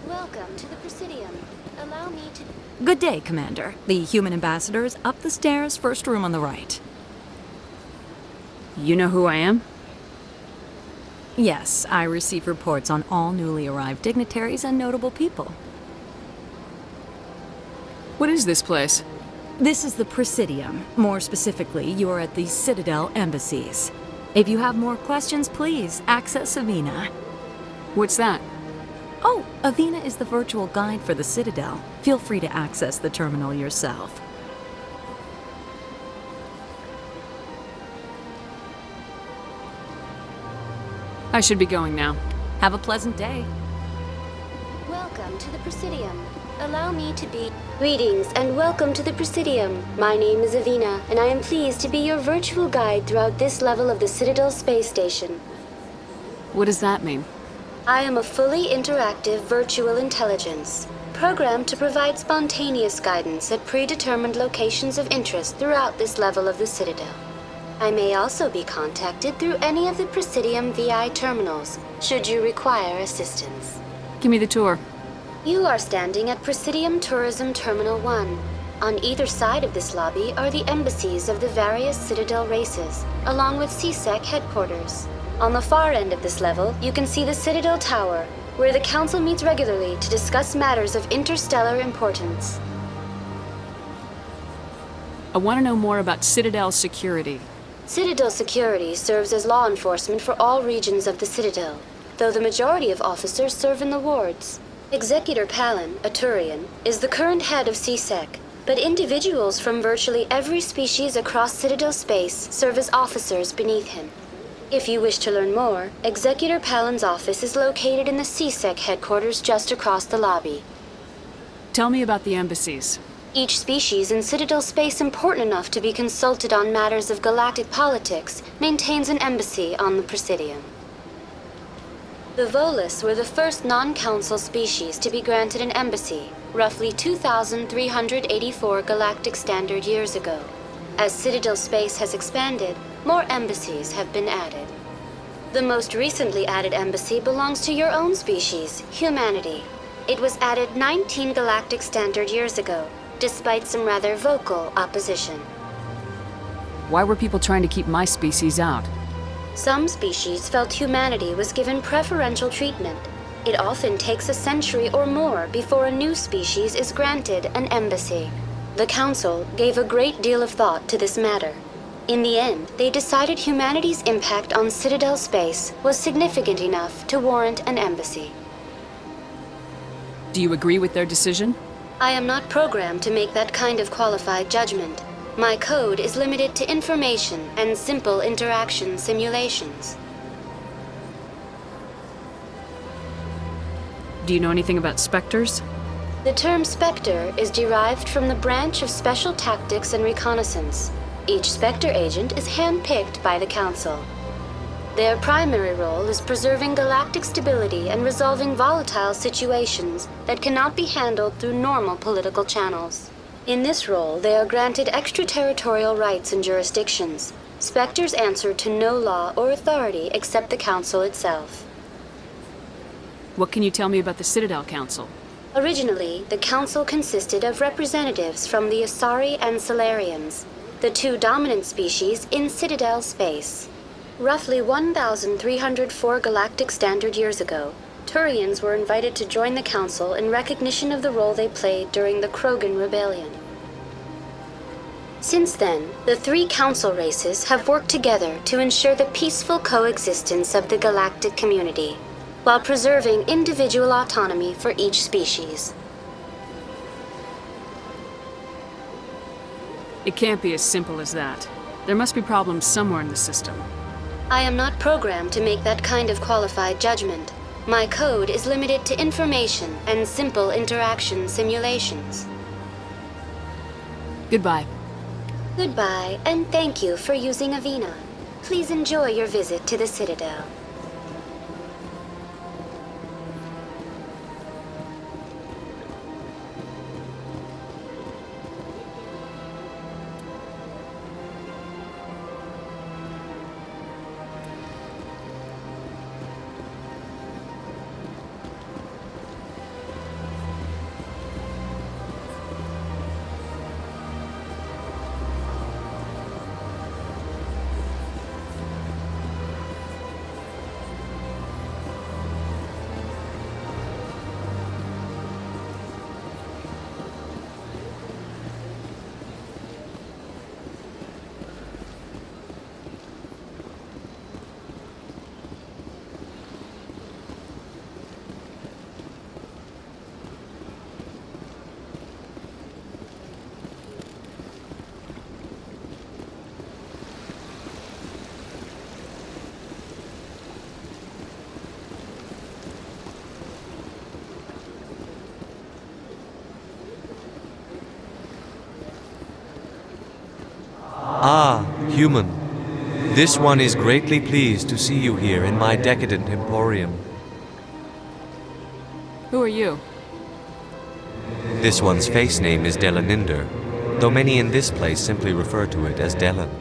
Welcome to the Presidium. Allow me to... Good day, Commander. The human ambassador is up the stairs, first room on the right. You know who I am? Yes, I receive reports on all newly arrived dignitaries and notable people. What is this place? This is the Presidium. More specifically, you are at the Citadel embassies. If you have more questions, please access Avina. What's that? Oh, Avina is the virtual guide for the Citadel. Feel free to access the terminal yourself. I should be going now. Have a pleasant day. Welcome to the Presidium. Allow me to be... Greetings and welcome to the Presidium. My name is Avina, and I am pleased to be your virtual guide throughout this level of the Citadel space station. What does that mean? I am a fully interactive virtual intelligence, programmed to provide spontaneous guidance at predetermined locations of interest throughout this level of the Citadel. I may also be contacted through any of the Presidium VI terminals, should you require assistance. Give me the tour. You are standing at Presidium Tourism Terminal 1. On either side of this lobby are the embassies of the various Citadel races, along with CSEC headquarters. On the far end of this level, you can see the Citadel Tower, where the Council meets regularly to discuss matters of interstellar importance. I want to know more about Citadel security. Citadel security serves as law enforcement for all regions of the Citadel, though the majority of officers serve in the wards. Executor Palin, a Turian, is the current head of CSEC, but individuals from virtually every species across Citadel space serve as officers beneath him. If you wish to learn more, Executor Palin's office is located in the CSEC headquarters just across the lobby. Tell me about the embassies. Each species in Citadel space important enough to be consulted on matters of galactic politics maintains an embassy on the Presidium. The Volus were the first non-council species to be granted an embassy, roughly 2,384 galactic standard years ago. As Citadel space has expanded, more embassies have been added. The most recently added embassy belongs to your own species, humanity. It was added 19 galactic standard years ago, despite some rather vocal opposition. Why were people trying to keep my species out? Some species felt humanity was given preferential treatment. It often takes a century or more before a new species is granted an embassy. The Council gave a great deal of thought to this matter. In the end, they decided humanity's impact on Citadel space was significant enough to warrant an embassy. Do you agree with their decision? I am not programmed to make that kind of qualified judgment. My code is limited to information and simple interaction simulations. Do you know anything about specters? The term Spectre is derived from the branch of Special Tactics and Reconnaissance. Each Spectre agent is handpicked by the Council. Their primary role is preserving galactic stability and resolving volatile situations that cannot be handled through normal political channels. In this role, they are granted extraterritorial rights and jurisdictions. Spectres answer to no law or authority except the Council itself. What can you tell me about the Citadel Council? Originally, the Council consisted of representatives from the Asari and Solarians, the two dominant species in Citadel space. Roughly 1,304 galactic standard years ago, Turians were invited to join the Council in recognition of the role they played during the Krogan Rebellion. Since then, the three Council races have worked together to ensure the peaceful coexistence of the galactic community, while preserving individual autonomy for each species. It can't be as simple as that. There must be problems somewhere in the system. I am not programmed to make that kind of qualified judgment. My code is limited to information and simple interaction simulations. Goodbye. Goodbye, and thank you for using Avina. Please enjoy your visit to the Citadel. Ah, human. This one is greatly pleased to see you here in my decadent emporium. Who are you? This one's face name is Delaninder, though many in this place simply refer to it as Delan.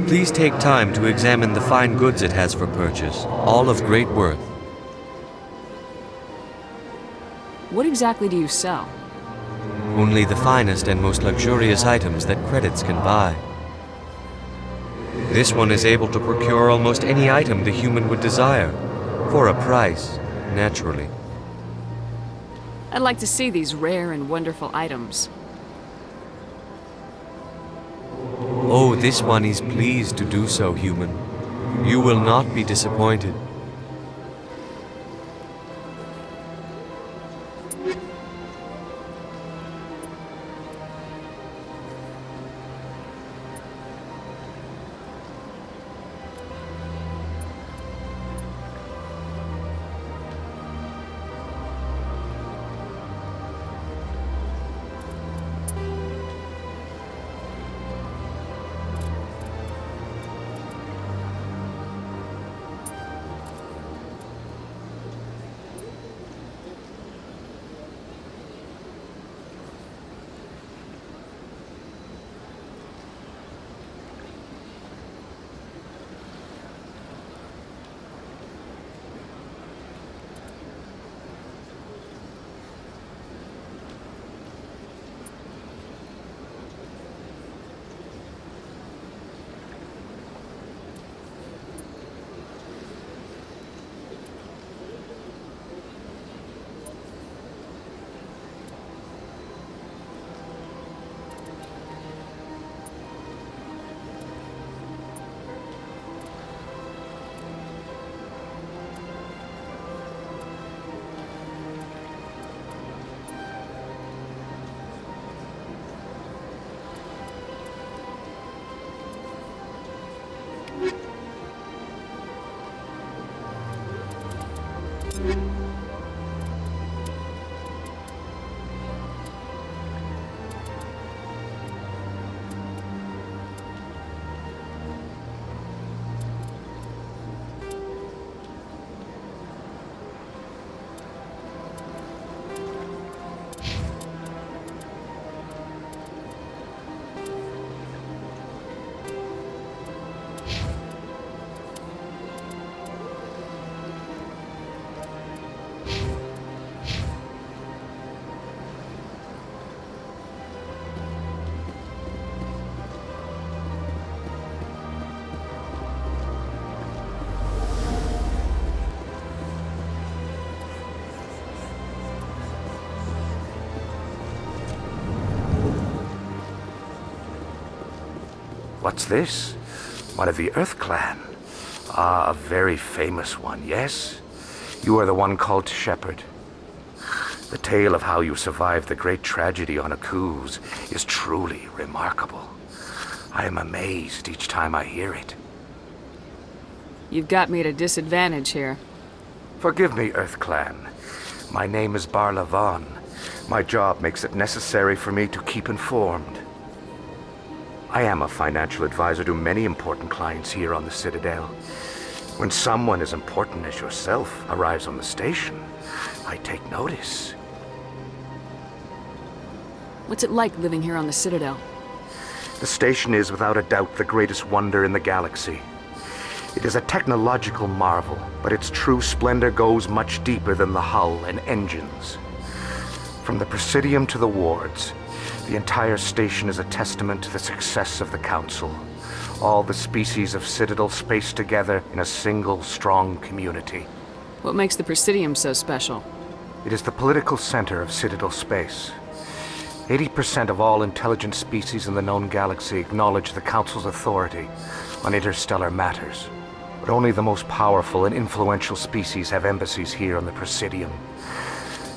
Please take time to examine the fine goods it has for purchase, all of great worth. What exactly do you sell? Only the finest and most luxurious items that credits can buy. This one is able to procure almost any item the human would desire, for a price, naturally. I'd like to see these rare and wonderful items. Oh, this one is pleased to do so, human. You will not be disappointed. What's this? One of the Earth Clan. Ah, a very famous one, yes? You are the one called Shepherd. The tale of how you survived the great tragedy on Akuz is truly remarkable. I am amazed each time I hear it. You've got me at a disadvantage here. Forgive me, Earth Clan. My name is Barla Vaughn. My job makes it necessary for me to keep informed. I am a financial advisor to many important clients here on the Citadel. When someone as important as yourself arrives on the station, I take notice. What's it like living here on the Citadel? The station is without a doubt the greatest wonder in the galaxy. It is a technological marvel, but its true splendor goes much deeper than the hull and engines. From the Presidium to the wards, the entire station is a testament to the success of the Council. All the species of Citadel spaced together in a single, strong community. What makes the Presidium so special? It is the political center of Citadel space. 80% of all intelligent species in the known galaxy acknowledge the Council's authority on interstellar matters. But only the most powerful and influential species have embassies here on the Presidium.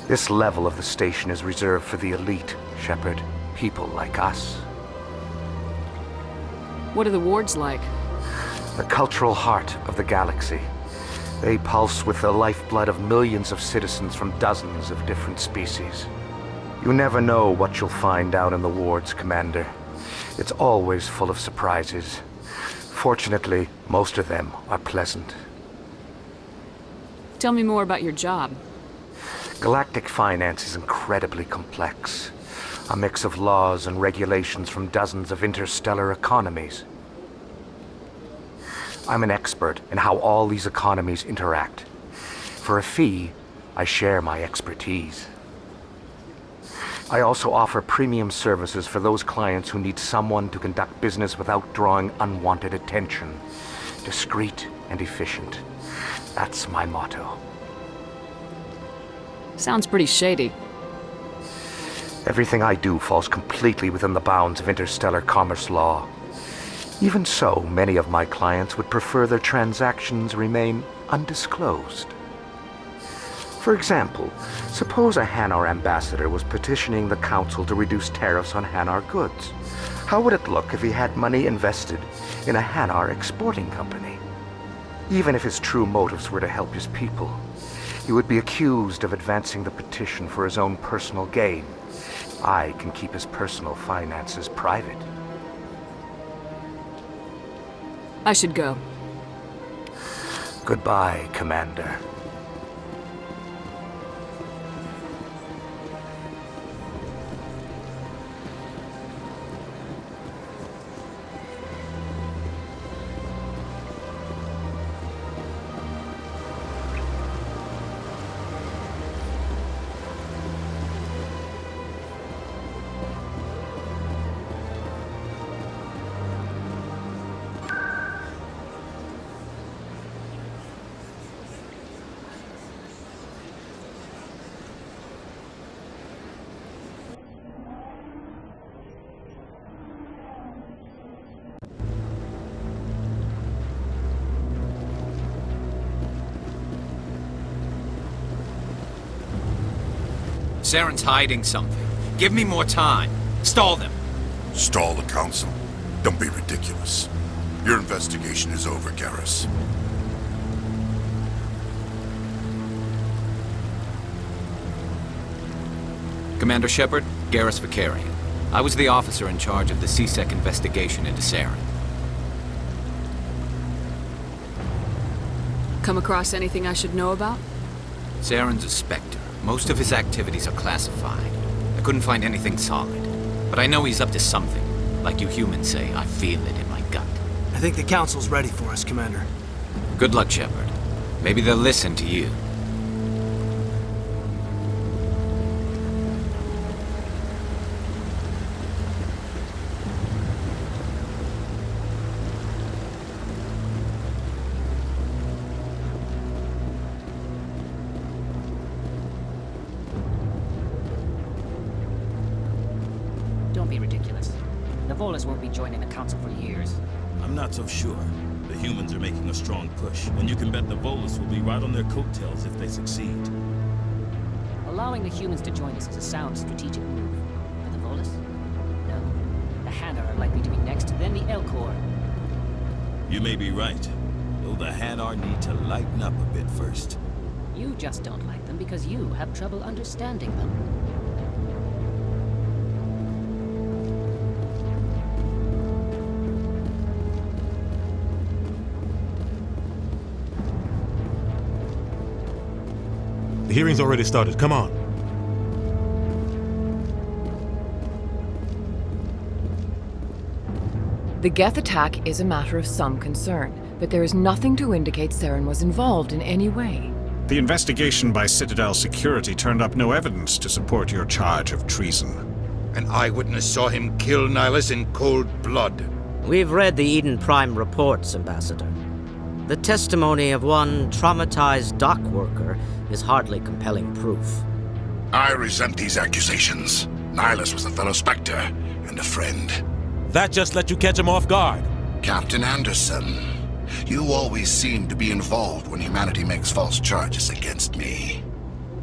This level of the station is reserved for the elite, Shepherd. People like us. What are the wards like? The cultural heart of the galaxy. They pulse with the lifeblood of millions of citizens from dozens of different species. You never know what you'll find out in the wards, Commander. It's always full of surprises. Fortunately, most of them are pleasant. Tell me more about your job. Galactic finance is incredibly complex. A mix of laws and regulations from dozens of interstellar economies. I'm an expert in how all these economies interact. For a fee, I share my expertise. I also offer premium services for those clients who need someone to conduct business without drawing unwanted attention. Discreet and efficient. That's my motto. Sounds pretty shady. Everything I do falls completely within the bounds of interstellar commerce law. Even so, many of my clients would prefer their transactions remain undisclosed. For example, suppose a Hanar ambassador was petitioning the council to reduce tariffs on Hanar goods. How would it look if he had money invested in a Hanar exporting company? Even if his true motives were to help his people, he would be accused of advancing the petition for his own personal gain. I can keep his personal finances private. I should go. Goodbye, Commander. Saren's hiding something. Give me more time. Stall them. Stall the council? Don't be ridiculous. Your investigation is over, Garrus. Commander Shepard, Garrus Vicarian. I was the officer in charge of the CSEC investigation into Saren. Come across anything I should know about? Saren's a Spectre. Most of his activities are classified. I couldn't find anything solid. But I know he's up to something. Like you humans say, I feel it in my gut. I think the council's ready for us, Commander. Good luck, Shepard. Maybe they'll listen to you. Don't be ridiculous. The Volus won't be joining the council for years. I'm not so sure. The humans are making a strong push, and you can bet the Volus will be right on their coattails if they succeed. Allowing the humans to join us is a sound strategic move. But the Volus? No. The Hanar are likely to be next, then the Elcor. You may be right, though the Hanar need to lighten up a bit first. You just don't like them because you have trouble understanding them. The hearing's already started. Come on. The Geth attack is a matter of some concern, but there is nothing to indicate Saren was involved in any way. The investigation by Citadel Security turned up no evidence to support your charge of treason. An eyewitness saw him kill Nihilus in cold blood. We've read the Eden Prime reports, Ambassador. The testimony of one traumatized dock worker is hardly compelling proof. I resent these accusations. Nihilus was a fellow Spectre and a friend. That just let you catch him off guard. Captain Anderson, you always seem to be involved when humanity makes false charges against me.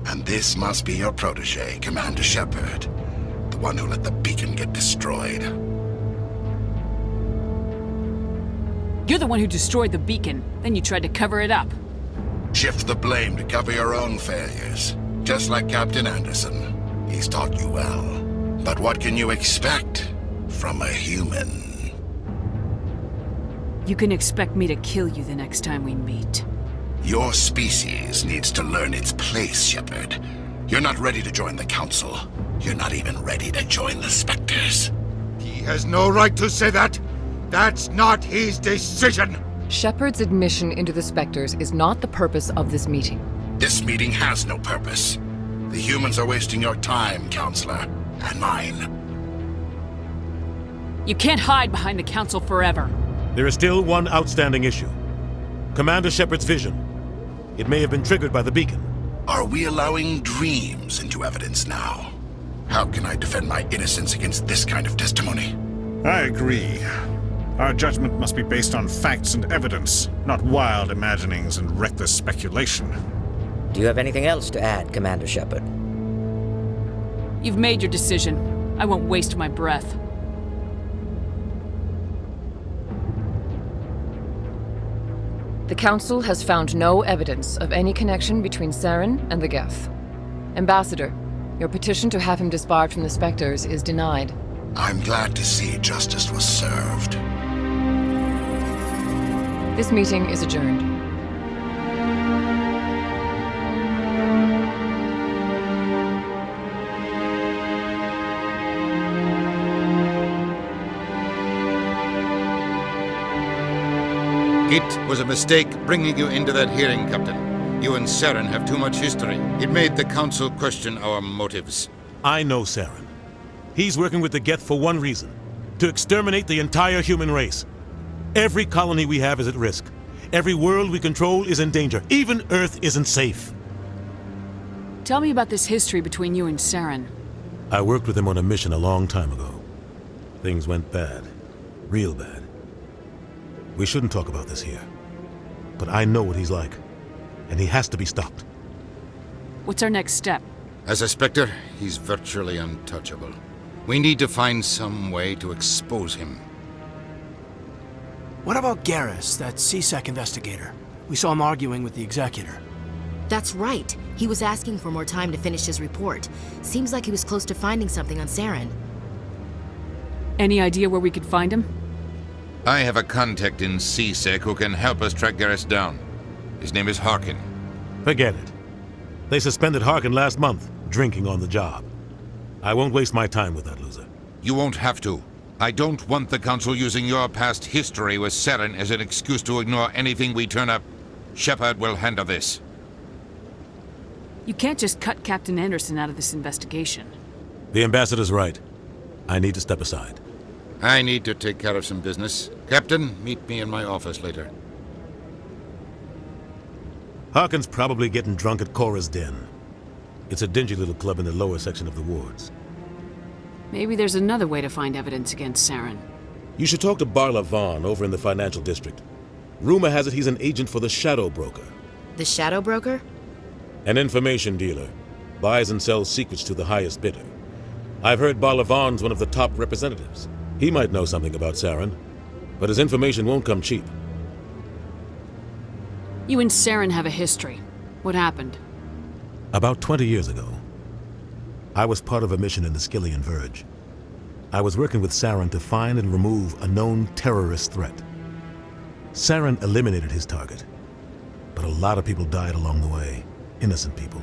And this must be your protege, Commander Shepard, the one who let the beacon get destroyed. You're the one who destroyed the beacon, then you tried to cover it up. Shift the blame to cover your own failures. Just like Captain Anderson. He's taught you well. But what can you expect from a human. You can expect me to kill you the next time we meet. Your species needs to learn its place, Shepard. You're not ready to join the Council. You're not even ready to join the Spectres. He has no right to say that. That's not his decision. Shepard's admission into the Spectres is not the purpose of this meeting. This meeting has no purpose. The humans are wasting your time, Counselor, and mine. You can't hide behind the Council forever. There is still one outstanding issue. Commander Shepard's vision. It may have been triggered by the beacon. Are we allowing dreams into evidence now? How can I defend my innocence against this kind of testimony? I agree. Our judgment must be based on facts and evidence, not wild imaginings and reckless speculation. Do you have anything else to add, Commander Shepard? You've made your decision. I won't waste my breath. The Council has found no evidence of any connection between Saren and the Geth. Ambassador, your petition to have him disbarred from the Spectres is denied. I'm glad to see justice was served. This meeting is adjourned. It was a mistake bringing you into that hearing, Captain. You and Saren have too much history. It made the Council question our motives. I know Saren. He's working with the Geth for one reason: to exterminate the entire human race. Every colony we have is at risk. Every world we control is in danger. Even Earth isn't safe. Tell me about this history between you and Saren. I worked with him on a mission a long time ago. Things went bad. Real bad. We shouldn't talk about this here. But I know what he's like. And he has to be stopped. What's our next step? As a Spectre, he's virtually untouchable. We need to find some way to expose him. What about Garrus, that CSEC investigator? We saw him arguing with the Executor. That's right. He was asking for more time to finish his report. Seems like he was close to finding something on Saren. Any idea where we could find him? I have a contact in CSEC who can help us track Garrus down. His name is Harkin. Forget it. They suspended Harkin last month, drinking on the job. I won't waste my time with that loser. You won't have to. I don't want the Council using your past history with Saren as an excuse to ignore anything we turn up. Shepard will handle this. You can't just cut Captain Anderson out of this investigation. The Ambassador's right. I need to step aside. I need to take care of some business. Captain, meet me in my office later. Harkin's probably getting drunk at Cora's Den. It's a dingy little club in the lower section of the wards. Maybe there's another way to find evidence against Saren. You should talk to Barla Vaughn over in the financial district. Rumor has it he's an agent for the Shadow Broker. The Shadow Broker? An information dealer. Buys and sells secrets to the highest bidder. I've heard Barla Vaughn's one of the top representatives. He might know something about Saren, but his information won't come cheap. You and Saren have a history. What happened? About 20 years ago, I was part of a mission in the Skillian Verge. I was working with Saren to find and remove a known terrorist threat. Saren eliminated his target, but a lot of people died along the way, innocent people.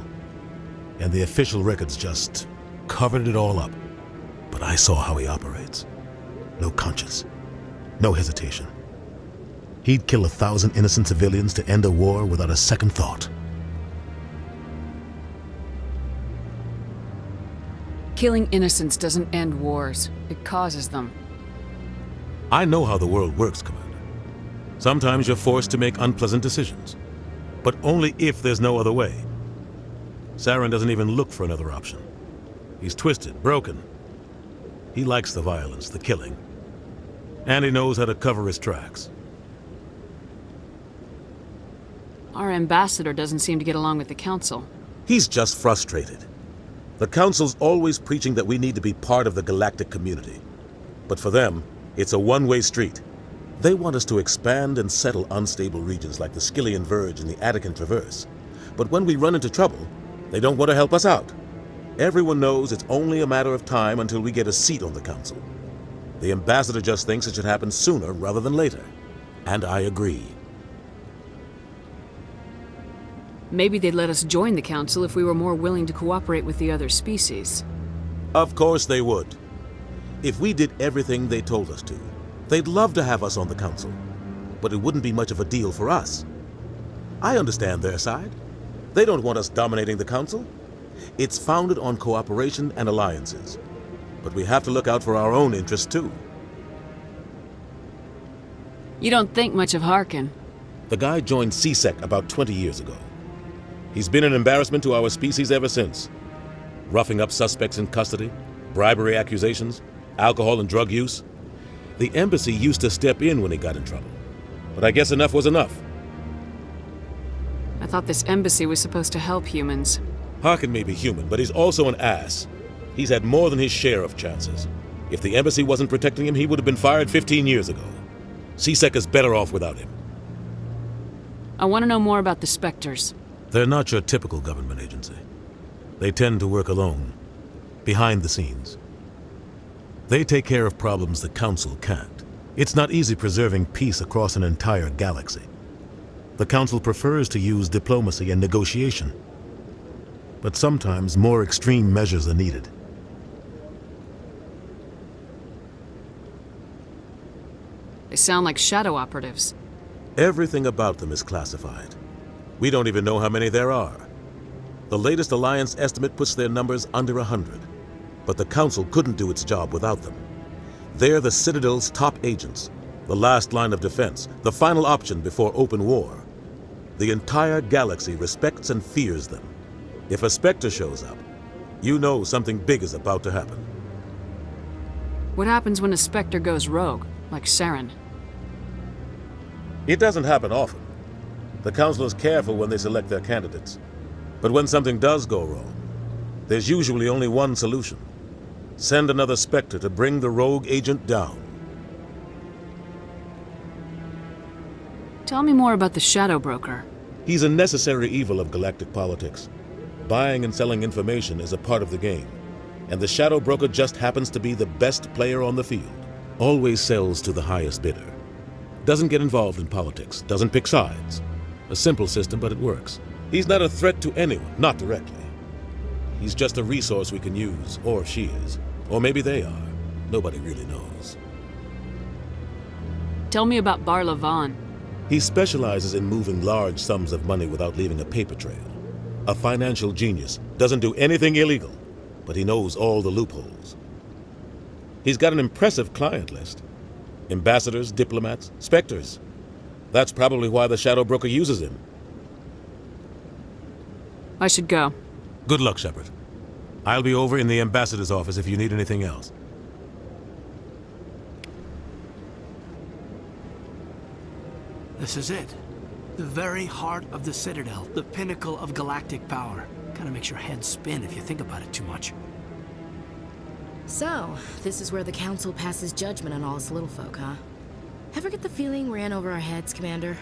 And the official records just covered it all up. But I saw how he operates. No conscience, no hesitation. He'd kill 1,000 innocent civilians to end a war without a second thought. Killing innocents doesn't end wars. It causes them. I know how the world works, Commander. Sometimes you're forced to make unpleasant decisions, but only if there's no other way. Saren doesn't even look for another option. He's twisted, broken. He likes the violence, the killing. And he knows how to cover his tracks. Our ambassador doesn't seem to get along with the Council. He's just frustrated. The Council's always preaching that we need to be part of the galactic community. But for them, it's a one-way street. They want us to expand and settle unstable regions like the Skillian Verge and the Attican Traverse. But when we run into trouble, they don't want to help us out. Everyone knows it's only a matter of time until we get a seat on the Council. The ambassador just thinks it should happen sooner rather than later. And I agree. Maybe they'd let us join the Council if we were more willing to cooperate with the other species. Of course they would. If we did everything they told us to, they'd love to have us on the Council. But it wouldn't be much of a deal for us. I understand their side. They don't want us dominating the Council. It's founded on cooperation and alliances. But we have to look out for our own interests too. You don't think much of Harkin. The guy joined CSEC about 20 years ago. He's been an embarrassment to our species ever since. Roughing up suspects in custody, bribery accusations, alcohol and drug use. The embassy used to step in when he got in trouble. But I guess enough was enough. I thought this embassy was supposed to help humans. Harkin may be human, but he's also an ass. He's had more than his share of chances. If the embassy wasn't protecting him, he would have been fired 15 years ago. CSEC is better off without him. I want to know more about the Spectres. They're not your typical government agency. They tend to work alone, behind the scenes. They take care of problems the Council can't. It's not easy preserving peace across an entire galaxy. The Council prefers to use diplomacy and negotiation. But sometimes more extreme measures are needed. They sound like shadow operatives. Everything about them is classified. We don't even know how many there are. The latest Alliance estimate puts their numbers under 100. But the Council couldn't do its job without them. They're the Citadel's top agents, the last line of defense, the final option before open war. The entire galaxy respects and fears them. If a Spectre shows up, you know something big is about to happen. What happens when a Spectre goes rogue, like Saren? It doesn't happen often. The Council is careful when they select their candidates. But when something does go wrong, there's usually only one solution. Send another Spectre to bring the rogue agent down. Tell me more about the Shadow Broker. He's a necessary evil of galactic politics. Buying and selling information is a part of the game, and the Shadow Broker just happens to be the best player on the field. Always sells to the highest bidder. Doesn't get involved in politics, doesn't pick sides. A simple system, but it works. He's not a threat to anyone, not directly. He's just a resource we can use, or she is. Or maybe they are. Nobody really knows. Tell me about Barla Vaughn. He specializes in moving large sums of money without leaving a paper trail. A financial genius, doesn't do anything illegal, but he knows all the loopholes. He's got an impressive client list. Ambassadors, diplomats, Spectres. That's probably why the Shadow Broker uses him. I should go. Good luck, Shepard. I'll be over in the ambassador's office if you need anything else. This is it. The very heart of the Citadel, the pinnacle of galactic power. Kinda makes your head spin if you think about it too much. So, this is where the Council passes judgment on all us little folk, huh? Ever get the feeling ran over our heads, Commander?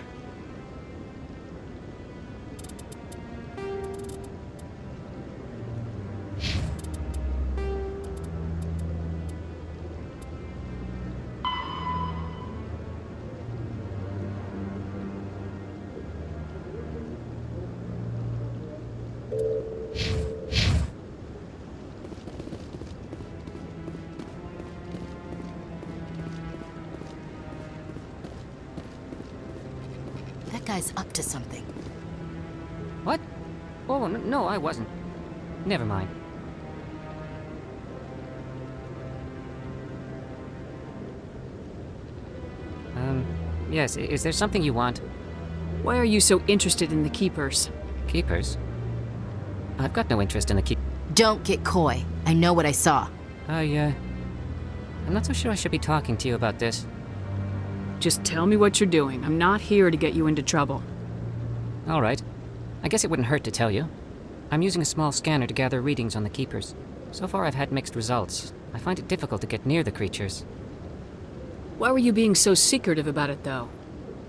That guy's up to something. What? Oh, no, I wasn't. Never mind. Yes, is there something you want? Why are you so interested in the Keepers? Keepers? I've got no interest in the Don't get coy. I know what I saw. I'm not so sure I should be talking to you about this. Just tell me what you're doing. I'm not here to get you into trouble. All right. I guess it wouldn't hurt to tell you. I'm using a small scanner to gather readings on the Keepers. So far I've had mixed results. I find it difficult to get near the creatures. Why were you being so secretive about it, though?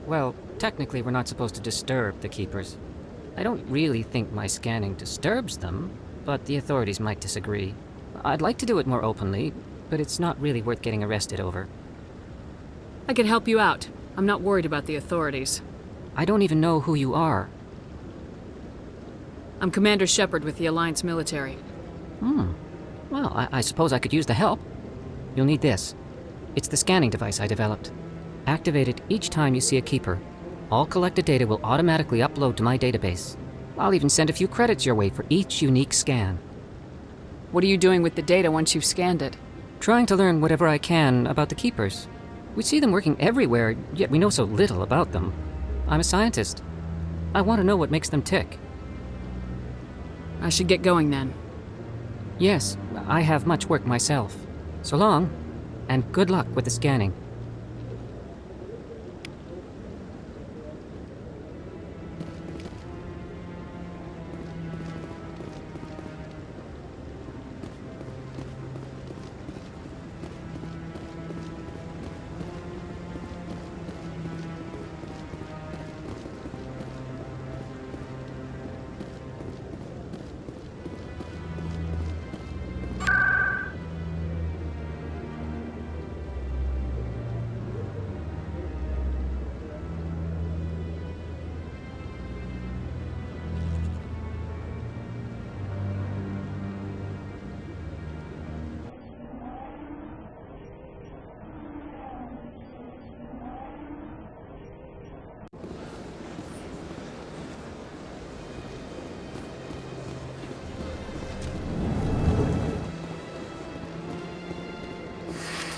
Well, technically we're not supposed to disturb the Keepers. I don't really think my scanning disturbs them, but the authorities might disagree. I'd like to do it more openly, but it's not really worth getting arrested over. I can help you out. I'm not worried about the authorities. I don't even know who you are. I'm Commander Shepard with the Alliance military. Well, I suppose I could use the help. You'll need this. It's the scanning device I developed. Activate it each time you see a keeper. All collected data will automatically upload to my database. I'll even send a few credits your way for each unique scan. What are you doing with the data once you've scanned it? Trying to learn whatever I can about the keepers. We see them working everywhere, yet we know so little about them. I'm a scientist. I want to know what makes them tick. I should get going then. Yes, I have much work myself. So long, and good luck with the scanning.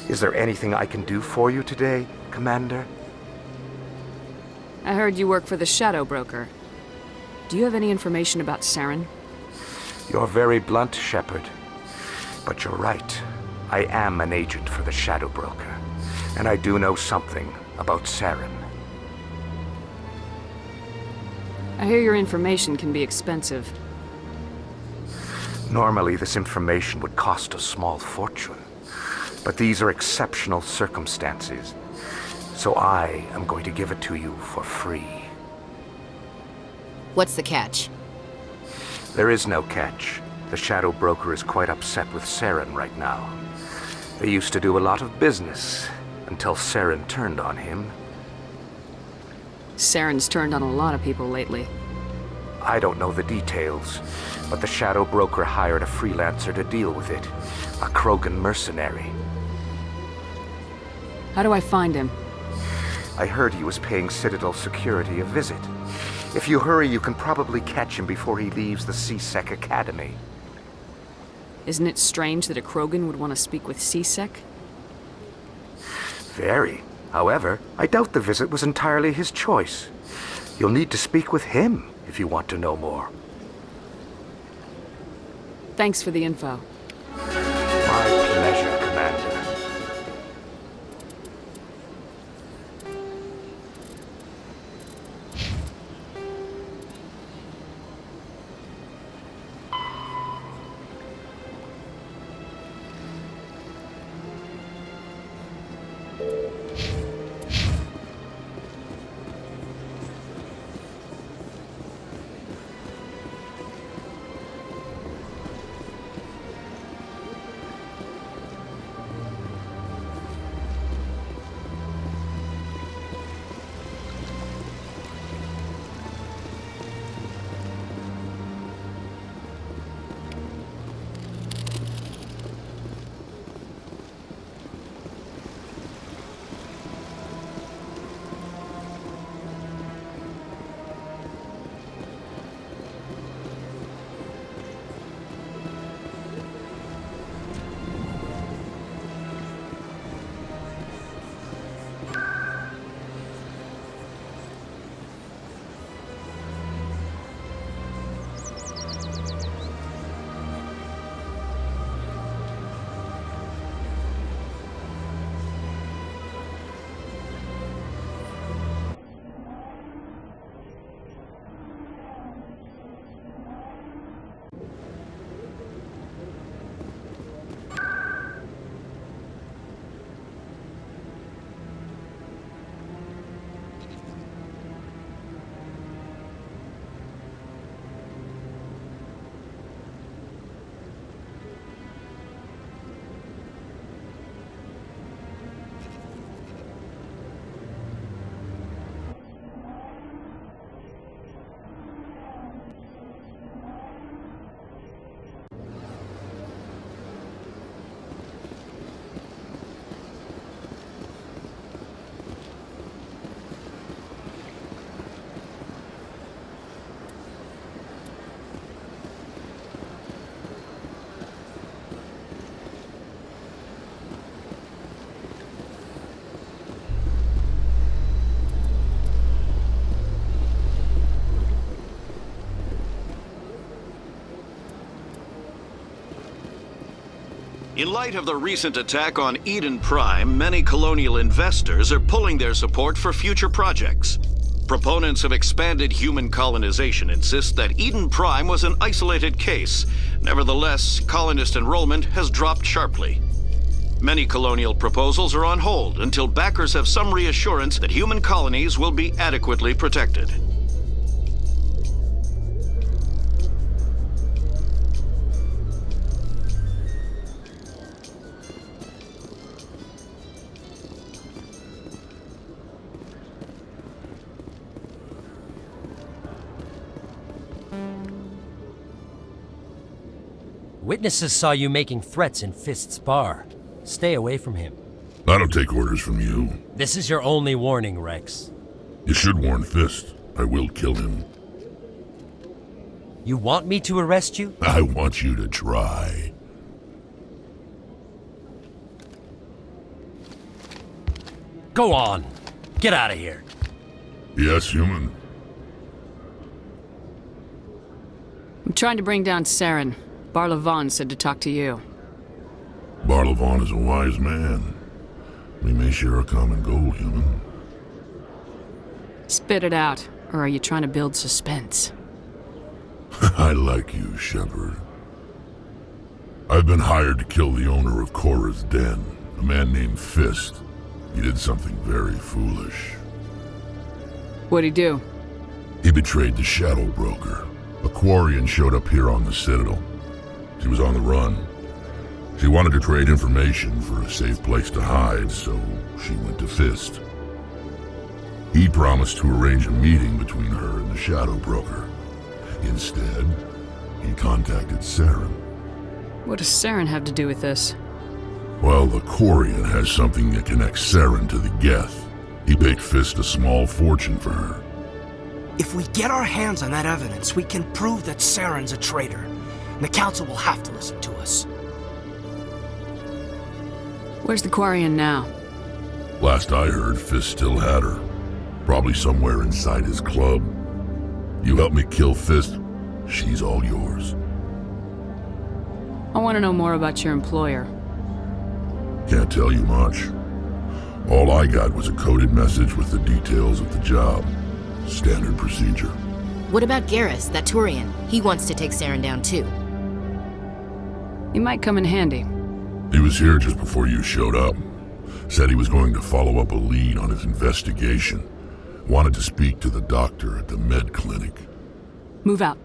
Is there anything I can do for you today, Commander? I heard you work for the Shadow Broker. Do you have any information about Saren? You're very blunt, Shepard. But you're right. I am an agent for the Shadow Broker. And I do know something about Saren. I hear your information can be expensive. Normally, this information would cost a small fortune. But these are exceptional circumstances. So I am going to give it to you for free. What's the catch? There is no catch. The Shadow Broker is quite upset with Saren right now. They used to do a lot of business until Saren turned on him. Saren's turned on a lot of people lately. I don't know the details, but the Shadow Broker hired a freelancer to deal with it. A Krogan mercenary. How do I find him? I heard he was paying Citadel security a visit. If you hurry, you can probably catch him before he leaves the C-Sec Academy. Isn't it strange that a Krogan would want to speak with C-Sec? Very. However, I doubt the visit was entirely his choice. You'll need to speak with him if you want to know more. Thanks for the info. My pleasure, Commander. In light of the recent attack on Eden Prime, many colonial investors are pulling their support for future projects. Proponents of expanded human colonization insist that Eden Prime was an isolated case. Nevertheless, colonist enrollment has dropped sharply. Many colonial proposals are on hold until backers have some reassurance that human colonies will be adequately protected. Witnesses saw you making threats in Fist's bar. Stay away from him. I don't take orders from you. This is your only warning, Rex. You should warn Fist. I will kill him. You want me to arrest you? I want you to try. Go on. Get out of here. Yes, human. I'm trying to bring down Saren. Barlavon said to talk to you. Barlavon is a wise man. We may share a common goal, human. Spit it out, or are you trying to build suspense? I like you, Shepard. I've been hired to kill the owner of Korra's Den, a man named Fist. He did something very foolish. What'd he do? He betrayed the Shadow Broker. A Quarian showed up here on the Citadel. She was on the run. She wanted to trade information for a safe place to hide, so she went to Fist. He promised to arrange a meeting between her and the Shadow Broker. Instead, he contacted Saren. What does Saren have to do with this? Well, the Quarian has something that connects Saren to the Geth. He paid Fist a small fortune for her. If we get our hands on that evidence, we can prove that Saren's a traitor. And the Council will have to listen to us. Where's the Quarian now? Last I heard, Fist still had her. Probably somewhere inside his club. You help me kill Fist, she's all yours. I want to know more about your employer. Can't tell you much. All I got was a coded message with the details of the job. Standard procedure. What about Garrus, that Turian? He wants to take Saren down too. He might come in handy. He was here just before you showed up. Said he was going to follow up a lead on his investigation. Wanted to speak to the doctor at the med clinic. Move out.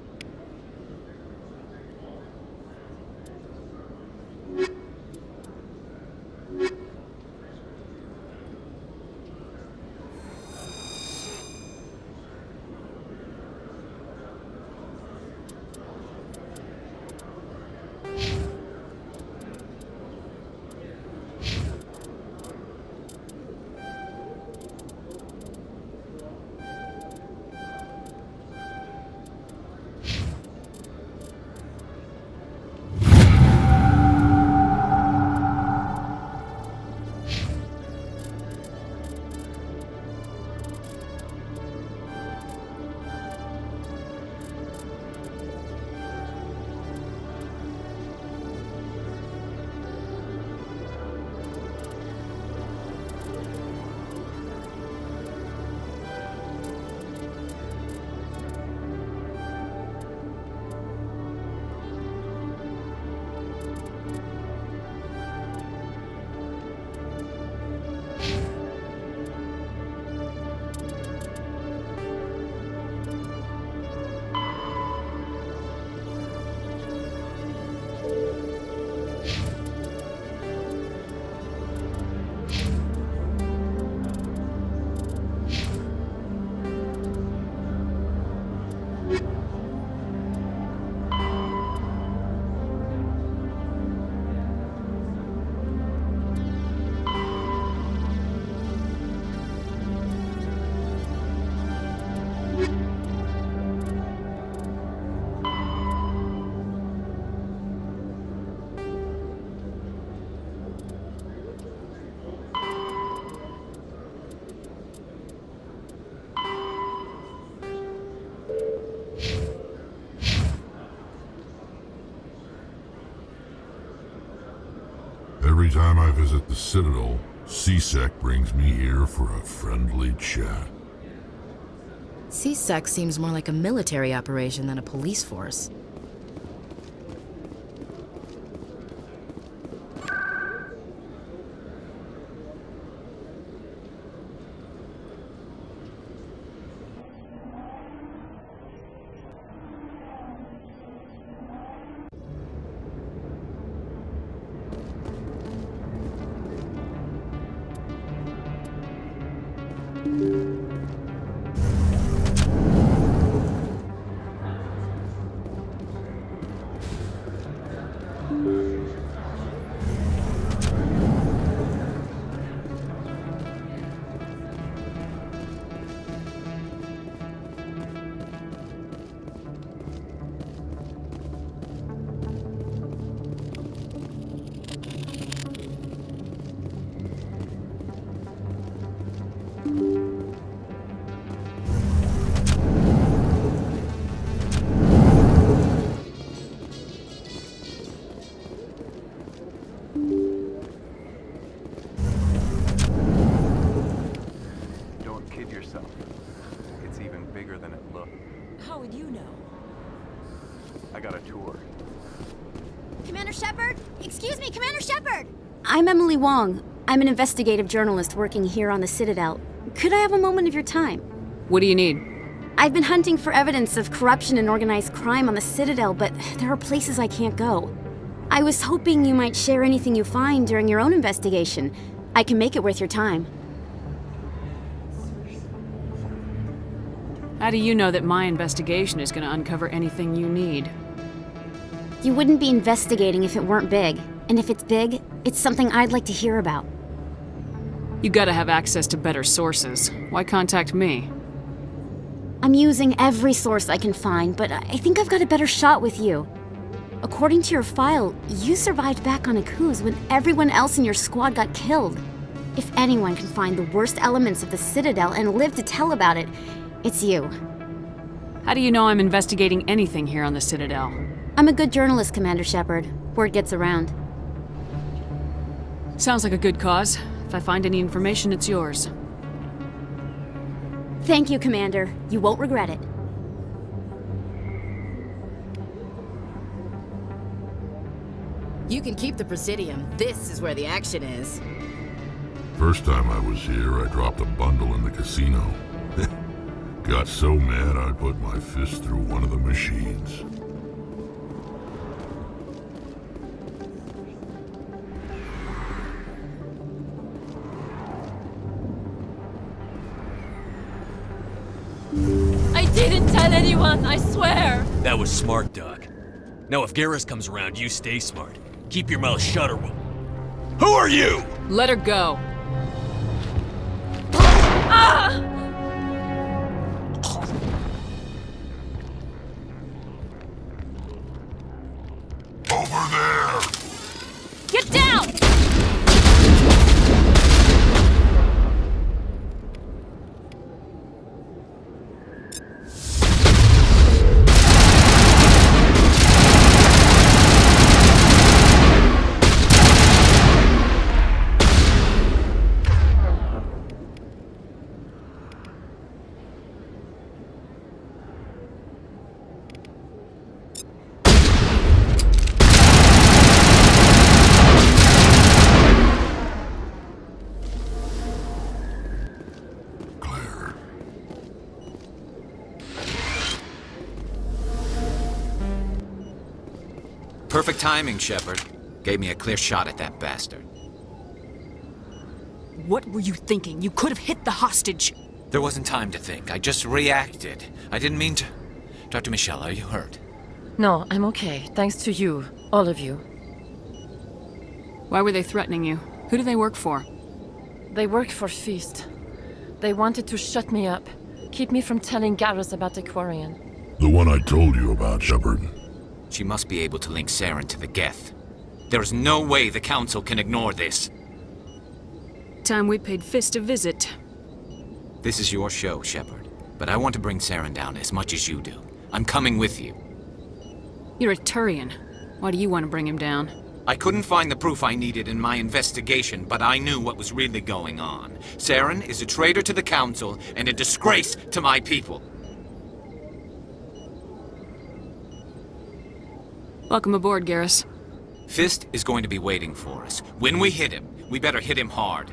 Every time I visit the Citadel, CSEC brings me here for a friendly chat. CSEC seems more like a military operation than a police force. How would you know? I got a tour. Commander Shepard? Excuse me, Commander Shepard! I'm Emily Wong. I'm an investigative journalist working here on the Citadel. Could I have a moment of your time? What do you need? I've been hunting for evidence of corruption and organized crime on the Citadel, but there are places I can't go. I was hoping you might share anything you find during your own investigation. I can make it worth your time. How do you know that my investigation is going to uncover anything you need? You wouldn't be investigating if it weren't big. And if it's big, it's something I'd like to hear about. You gotta have access to better sources. Why contact me? I'm using every source I can find, but I think I've got a better shot with you. According to your file, you survived back on Akuz when everyone else in your squad got killed. If anyone can find the worst elements of the Citadel and live to tell about it, it's you. How do you know I'm investigating anything here on the Citadel? I'm a good journalist, Commander Shepard. Word gets around. Sounds like a good cause. If I find any information, it's yours. Thank you, Commander. You won't regret it. You can keep the Presidium. This is where the action is. First time I was here, I dropped a bundle in the casino. Got so mad I put my fist through one of the machines. I didn't tell anyone, I swear! That was smart, Doc. Now if Garrus comes around, you stay smart. Keep your mouth shut or we'll... Who are you? Let her go. Ah! Over there! Get down! Perfect timing, Shepard. Gave me a clear shot at that bastard. What were you thinking? You could have hit the hostage. There wasn't time to think. I just reacted. I didn't mean to... Dr. Michelle, are you hurt? No, I'm okay. Thanks to you. All of you. Why were they threatening you? Who do they work for? They work for Feast. They wanted to shut me up. Keep me from telling Garrus about the Quarian. The one I told you about, Shepard. She must be able to link Saren to the Geth. There is no way the Council can ignore this. Time we paid Fist a visit. This is your show, Shepard. But I want to bring Saren down as much as you do. I'm coming with you. You're a Turian. Why do you want to bring him down? I couldn't find the proof I needed in my investigation, but I knew what was really going on. Saren is a traitor to the Council and a disgrace to my people. Welcome aboard, Garrus. Fist is going to be waiting for us. When we hit him, we better hit him hard.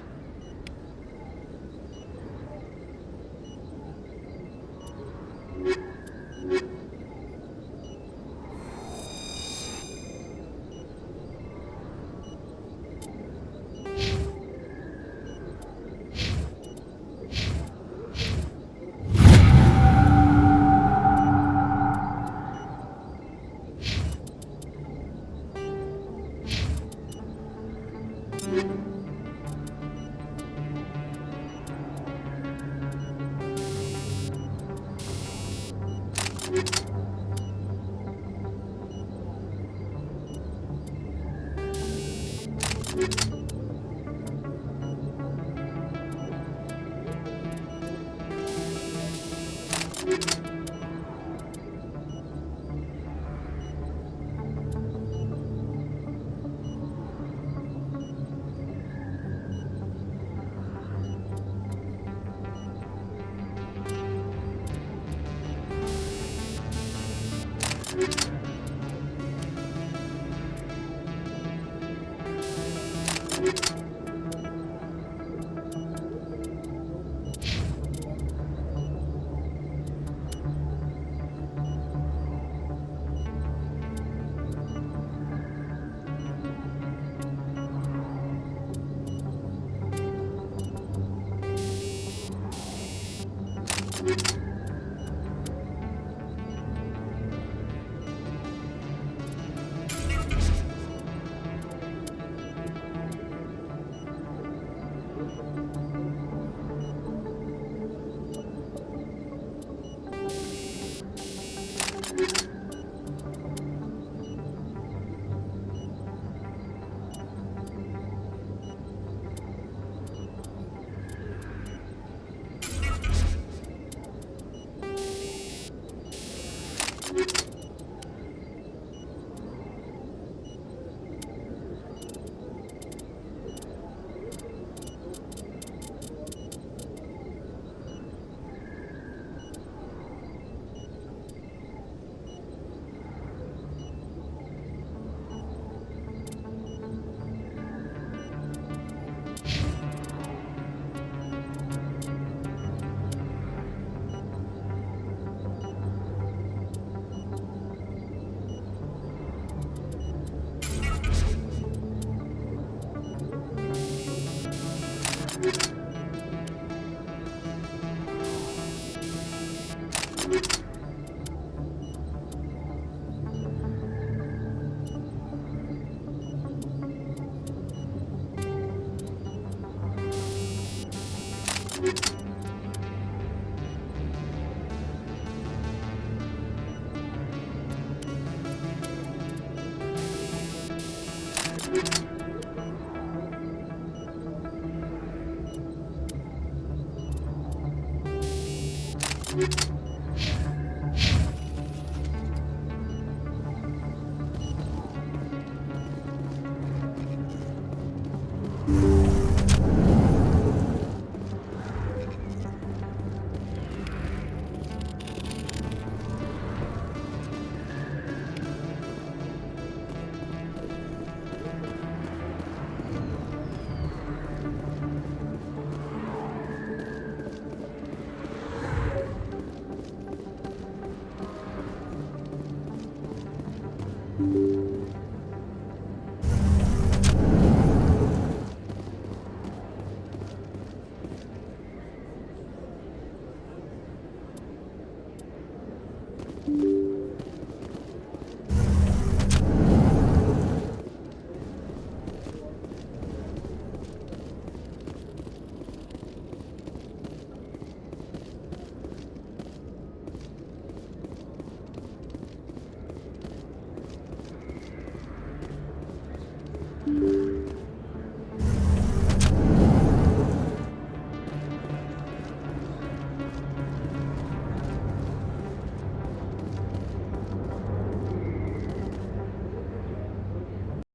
you